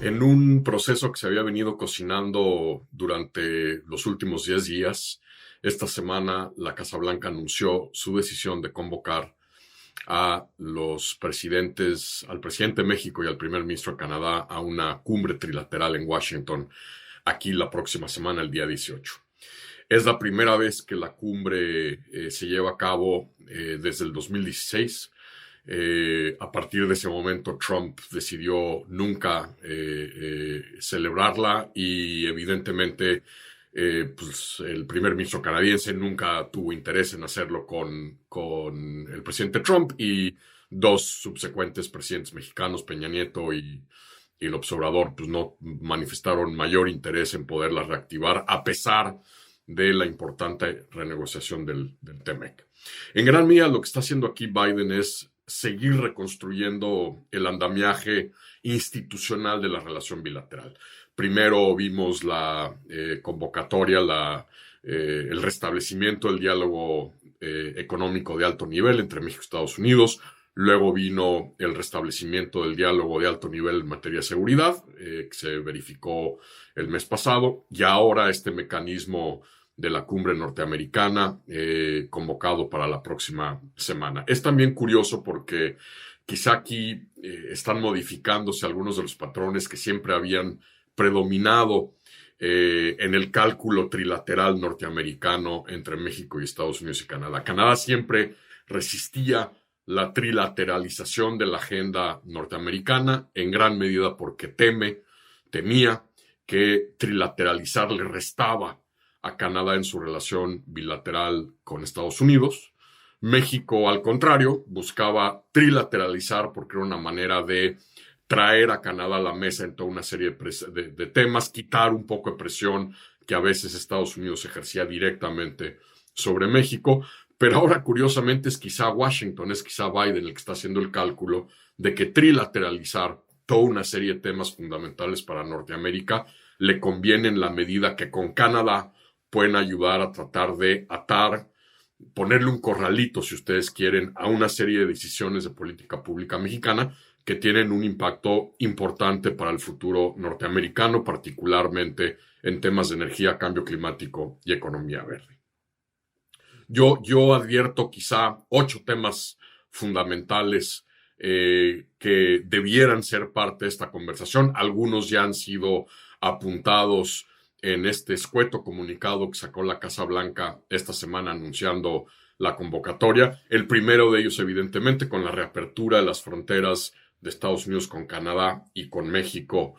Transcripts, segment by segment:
En un proceso que se había venido cocinando durante los últimos 10 días, esta semana la Casa Blanca anunció su decisión de convocar a los presidentes, al presidente de México y al primer ministro de Canadá a una cumbre trilateral en Washington, aquí la próxima semana, el día 18. Es la primera vez que la cumbre se lleva a cabo desde el 2016. A partir de ese momento, Trump decidió nunca celebrarla y evidentemente pues el primer ministro canadiense nunca tuvo interés en hacerlo con el presidente Trump y dos subsecuentes presidentes mexicanos, Peña Nieto y López Obrador, pues no manifestaron mayor interés en poderla reactivar a pesar de la importante renegociación del TEMEC. En gran medida lo que está haciendo aquí Biden es seguir reconstruyendo el andamiaje institucional de la relación bilateral. Primero vimos la convocatoria, el restablecimiento del diálogo económico de alto nivel entre México y Estados Unidos. Luego vino el restablecimiento del diálogo de alto nivel en materia de seguridad, que se verificó el mes pasado. Y ahora este mecanismo de la cumbre norteamericana convocado para la próxima semana. Es también curioso porque quizá aquí están modificándose algunos de los patrones que siempre habían predominado en el cálculo trilateral norteamericano entre México y Estados Unidos y Canadá. Canadá siempre resistía la trilateralización de la agenda norteamericana, en gran medida porque temía que trilateralizar le restaba a Canadá en su relación bilateral con Estados Unidos. México, al contrario, buscaba trilateralizar porque era una manera de traer a Canadá a la mesa en toda una serie de temas, quitar un poco de presión que a veces Estados Unidos ejercía directamente sobre México. Pero ahora, curiosamente, es quizá Washington, es quizá Biden el que está haciendo el cálculo de que trilateralizar toda una serie de temas fundamentales para Norteamérica le conviene en la medida que con Canadá pueden ayudar a tratar de atar, ponerle un corralito, si ustedes quieren, a una serie de decisiones de política pública mexicana que tienen un impacto importante para el futuro norteamericano, particularmente en temas de energía, cambio climático y economía verde. Yo advierto quizá 8 temas fundamentales que debieran ser parte de esta conversación. Algunos ya han sido apuntados en este escueto comunicado que sacó la Casa Blanca esta semana anunciando la convocatoria. El primero de ellos, evidentemente, con la reapertura de las fronteras de Estados Unidos con Canadá y con México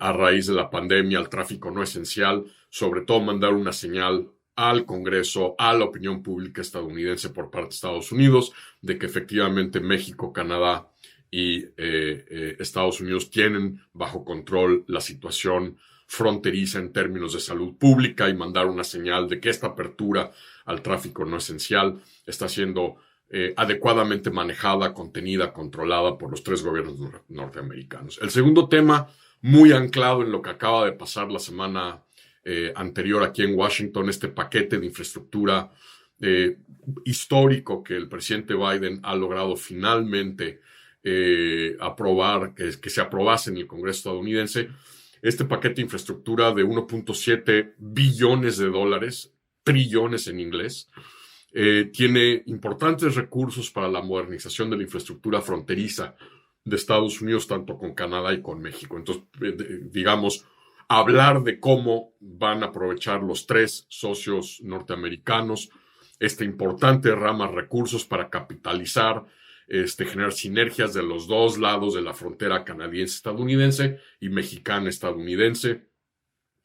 a raíz de la pandemia, el tráfico no esencial, sobre todo mandar una señal al Congreso, a la opinión pública estadounidense por parte de Estados Unidos, de que efectivamente México, Canadá y Estados Unidos tienen bajo control la situación fronteriza en términos de salud pública y mandar una señal de que esta apertura al tráfico no esencial está siendo adecuadamente manejada, contenida, controlada por los 3 gobiernos norteamericanos. El segundo tema, muy anclado en lo que acaba de pasar la semana anterior aquí en Washington, este paquete de infraestructura histórico que el presidente Biden ha logrado finalmente aprobar, que se aprobase en el Congreso estadounidense. Este paquete de infraestructura de 1.7 billones de dólares, trillones en inglés, tiene importantes recursos para la modernización de la infraestructura fronteriza de Estados Unidos, tanto con Canadá y con México. Entonces, digamos, hablar de cómo van a aprovechar los 3 socios norteamericanos esta importante rama de recursos para capitalizar, generar sinergias de los 2 lados de la frontera canadiense-estadounidense y mexicana-estadounidense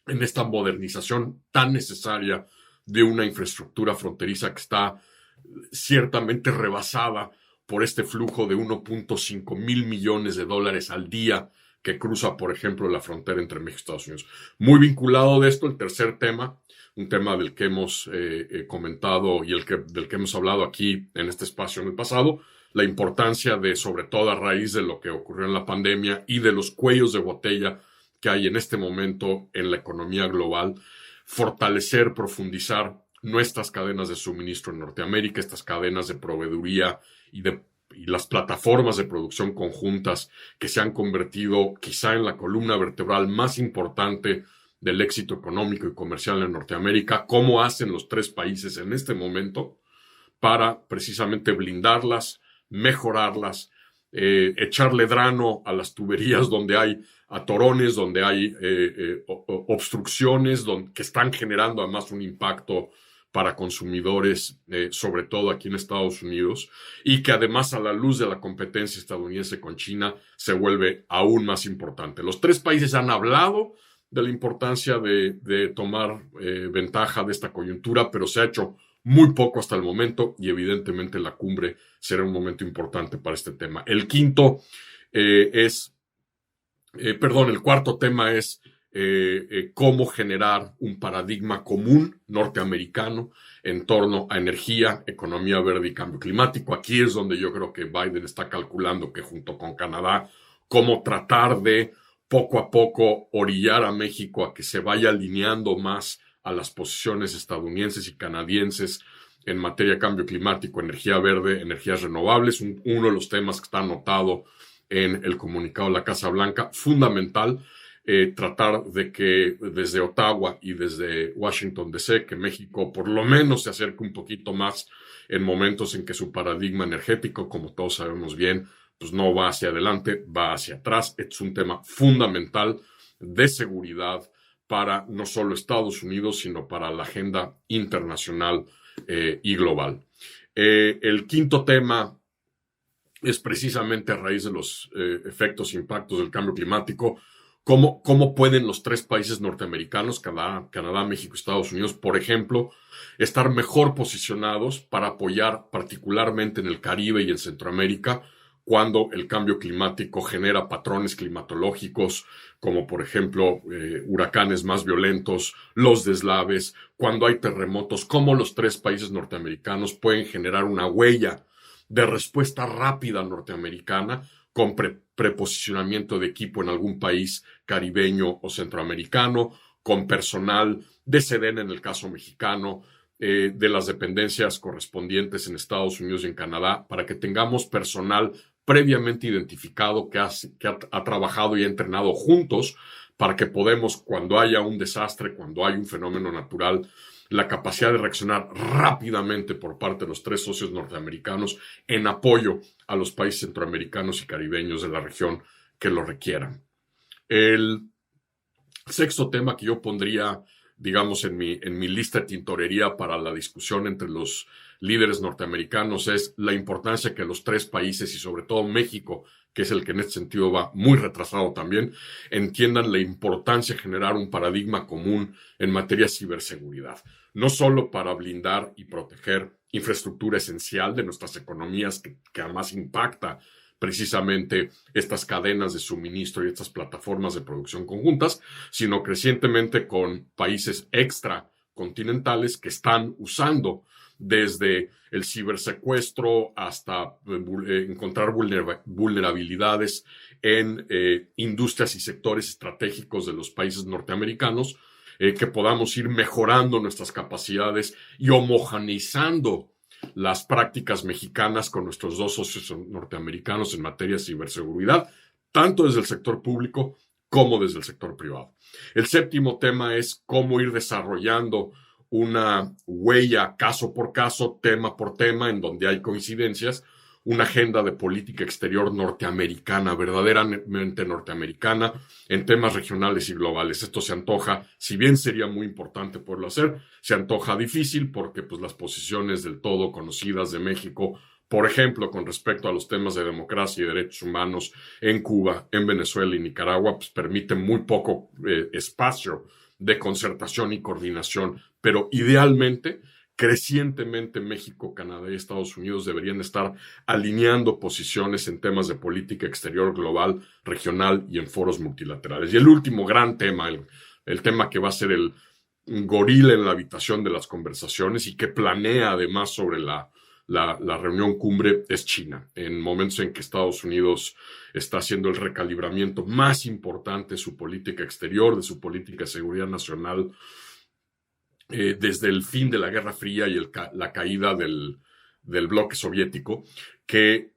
en esta modernización tan necesaria de una infraestructura fronteriza que está ciertamente rebasada por este flujo de 1.5 mil millones de dólares al día que cruza, por ejemplo, la frontera entre México y Estados Unidos. Muy vinculado de esto, el tercer tema, un tema del que hemos comentado y del que hemos hablado aquí en este espacio en el pasado, la importancia de, sobre todo a raíz de lo que ocurrió en la pandemia y de los cuellos de botella que hay en este momento en la economía global, fortalecer, profundizar nuestras cadenas de suministro en Norteamérica, estas cadenas de proveeduría y de las plataformas de producción conjuntas que se han convertido quizá en la columna vertebral más importante del éxito económico y comercial en Norteamérica, cómo hacen los tres países en este momento para precisamente blindarlas, mejorarlas, echarle drano a las tuberías donde hay atorones, donde hay obstrucciones, que están generando además un impacto para consumidores, sobre todo aquí en Estados Unidos, y que además a la luz de la competencia estadounidense con China se vuelve aún más importante. Los tres países han hablado de la importancia de tomar ventaja de esta coyuntura, pero se ha hecho muy poco hasta el momento y evidentemente la cumbre será un momento importante para este tema. El cuarto tema es cómo generar un paradigma común norteamericano en torno a energía, economía verde y cambio climático. Aquí es donde yo creo que Biden está calculando que junto con Canadá, cómo tratar de poco a poco orillar a México a que se vaya alineando más a las posiciones estadounidenses y canadienses en materia de cambio climático, energía verde, energías renovables. Uno de los temas que está anotado en el comunicado de la Casa Blanca, fundamental, tratar de que desde Ottawa y desde Washington DC, que México por lo menos se acerque un poquito más en momentos en que su paradigma energético, como todos sabemos bien, pues no va hacia adelante, va hacia atrás. Es un tema fundamental de seguridad para no solo Estados Unidos, sino para la agenda internacional y global. El quinto tema es precisamente a raíz de los efectos e impactos del cambio climático, cómo pueden los tres países norteamericanos, Canadá, México y Estados Unidos, por ejemplo, estar mejor posicionados para apoyar particularmente en el Caribe y en Centroamérica cuando el cambio climático genera patrones climatológicos como por ejemplo huracanes más violentos, los deslaves, cuando hay terremotos, cómo los tres países norteamericanos pueden generar una huella de respuesta rápida norteamericana con preposicionamiento de equipo en algún país caribeño o centroamericano, con personal de Sedena en el caso mexicano, de las dependencias correspondientes en Estados Unidos y en Canadá, para que tengamos personal previamente identificado que ha trabajado y ha entrenado juntos para que podamos, cuando haya un desastre, cuando hay un fenómeno natural, la capacidad de reaccionar rápidamente por parte de los tres socios norteamericanos en apoyo a los países centroamericanos y caribeños de la región que lo requieran. El sexto tema que yo pondría, digamos, en mi lista de tintorería para la discusión entre los líderes norteamericanos es la importancia que los tres países y sobre todo México, que es el que en este sentido va muy retrasado también, entiendan la importancia de generar un paradigma común en materia de ciberseguridad. No solo para blindar y proteger infraestructura esencial de nuestras economías que además impacta precisamente estas cadenas de suministro y estas plataformas de producción conjuntas, sino crecientemente con países extracontinentales que están usando desde el cibersecuestro hasta encontrar vulnerabilidades en industrias y sectores estratégicos de los países norteamericanos, que podamos ir mejorando nuestras capacidades y homogeneizando las prácticas mexicanas con nuestros dos socios norteamericanos en materia de ciberseguridad, tanto desde el sector público como desde el sector privado. El séptimo tema es cómo ir desarrollando una huella caso por caso, tema por tema, en donde hay coincidencias, una agenda de política exterior norteamericana, verdaderamente norteamericana, en temas regionales y globales. Esto se antoja, si bien sería muy importante poderlo hacer, se antoja difícil porque pues, las posiciones del todo conocidas de México, por ejemplo, con respecto a los temas de democracia y derechos humanos en Cuba, en Venezuela y Nicaragua, pues permiten muy poco espacio de concertación y coordinación, pero idealmente, crecientemente México, Canadá y Estados Unidos deberían estar alineando posiciones en temas de política exterior global, regional y en foros multilaterales. Y el último gran tema, el tema que va a ser el gorila en la habitación de las conversaciones y que planea además sobre la reunión cumbre es China, en momentos en que Estados Unidos está haciendo el recalibramiento más importante de su política exterior, de su política de seguridad nacional, desde el fin de la Guerra Fría y la caída del del bloque soviético, que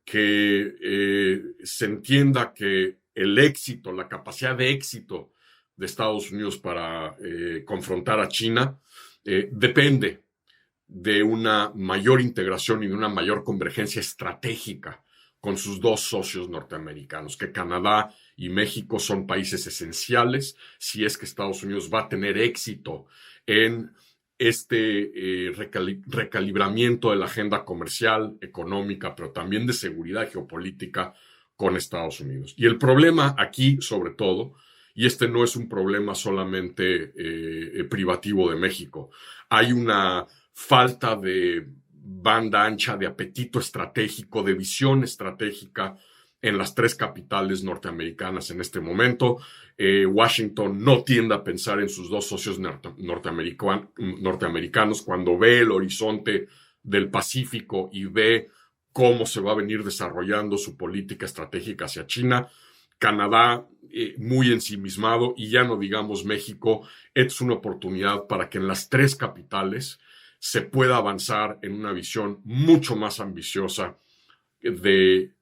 se entienda que el éxito, la capacidad de éxito de Estados Unidos para confrontar a China depende de una mayor integración y de una mayor convergencia estratégica con sus dos socios norteamericanos, que Canadá y México son países esenciales si es que Estados Unidos va a tener éxito en este recalibramiento de la agenda comercial, económica, pero también de seguridad geopolítica con Estados Unidos. Y el problema aquí, sobre todo, y este no es un problema solamente privativo de México, hay una falta de banda ancha, de apetito estratégico, de visión estratégica en las tres capitales norteamericanas en este momento. Washington no tiende a pensar en sus dos socios norteamericanos cuando ve el horizonte del Pacífico y ve cómo se va a venir desarrollando su política estratégica hacia China. Canadá muy ensimismado, y ya no digamos México. Es una oportunidad para que en las tres capitales se pueda avanzar en una visión mucho más ambiciosa de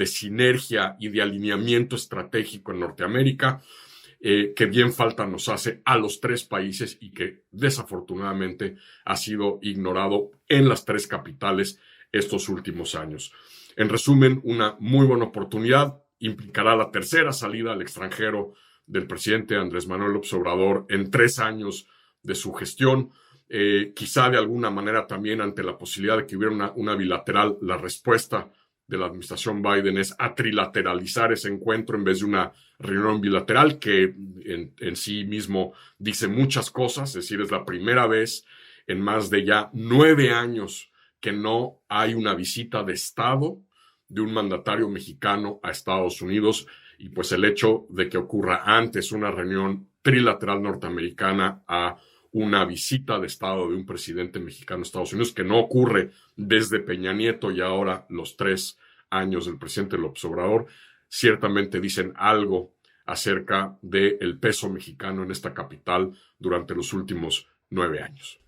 sinergia y de alineamiento estratégico en Norteamérica, que bien falta nos hace a los tres países y que desafortunadamente ha sido ignorado en las tres capitales estos últimos años. En resumen, una muy buena oportunidad. Implicará la tercera salida al extranjero del presidente Andrés Manuel López Obrador en 3 años de su gestión. Quizá de alguna manera también ante la posibilidad de que hubiera una bilateral, la respuesta de la administración Biden es a trilateralizar ese encuentro en vez de una reunión bilateral, que en sí mismo dice muchas cosas. Es decir, es la primera vez en más de ya 9 años que no hay una visita de Estado de un mandatario mexicano a Estados Unidos, y pues el hecho de que ocurra antes una reunión trilateral norteamericana a una visita de Estado de un presidente mexicano a Estados Unidos, que no ocurre desde Peña Nieto y ahora los 3 años del presidente López Obrador, ciertamente dicen algo acerca del peso mexicano en esta capital durante los últimos 9 años.